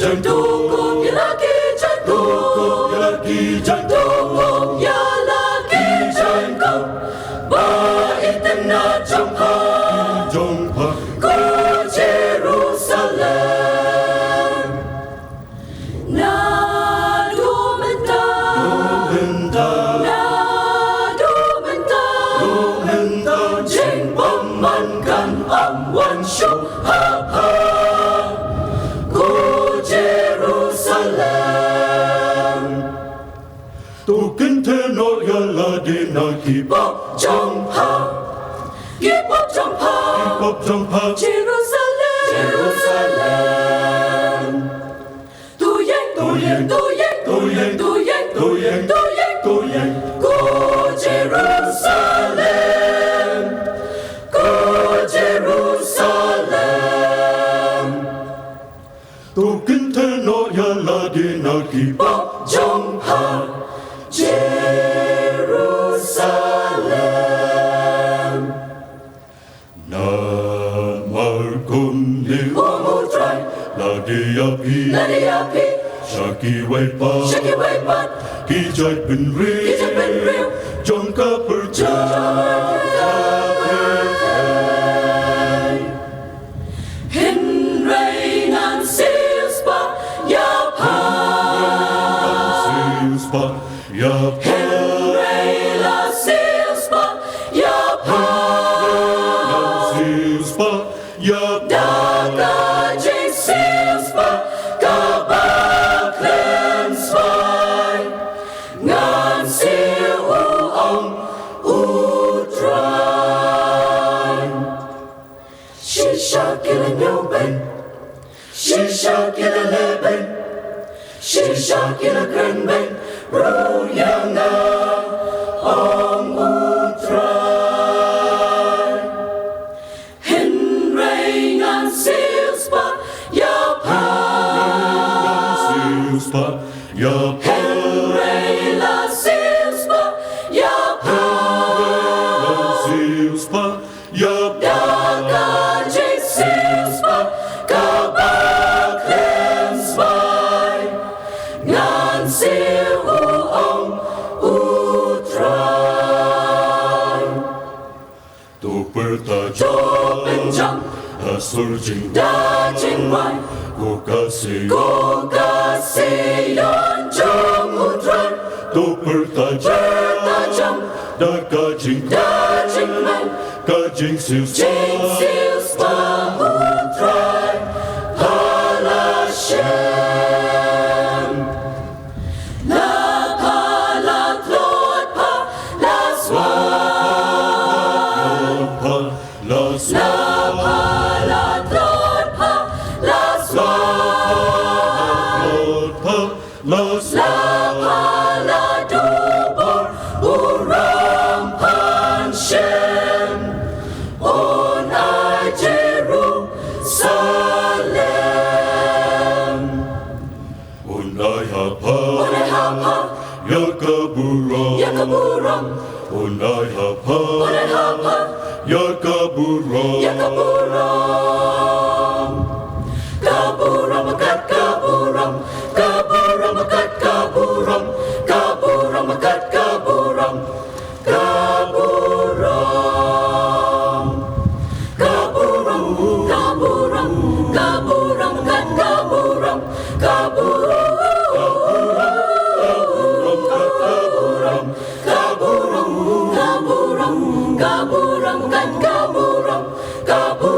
Dukung ya lagi Dukung ya lagi Jengkong Baik tengah Jongha Ku Jerusalem Nadu mentah Jeng pemankan Wan Shu Ha Ku Jerusalem Tu kenteno ya ladina Kipop Jongha Jerusalem Tu yang Ku Jerusalem Tu kenteno ya ladina Kipop Jongha Jerusalem Namarkum ni Umutrai Ladi api Syaki waipat Kijai penriu Jongka percaya Henry nan silspa Yapa Henry la silspa Yapa Daga jing silspa KABA klensvai Ngan sil uong utrai Shisha kila nyoben Shisha kila leben Shisha kila krenben Ruyanga ong utrai Henry ngan silspa Yapa Henry la silspa Yapa Daga jing silspa KABA klensvai Ngan sil uong utrai Tu pertajam Asur JINGRWAI Ku kasih yon jong utrai Tu pertajam Daga jingmai Kajing silspa utrai Halashem La pala klot pa La swat La pala klot pa La swat La pala dubur Uram panshem Onai Jerusalem Onai hapa Yakaburam Onai hapa Yakaburam Kaburam akat kaburam Kaburam akat kaburam Kaburam akat kaburam Kaburam Kaburam Kaburam Kaburam akat kaburam Kaburam Kaburam Kaburam Kaburam Kaburam akat kaburam Kaburam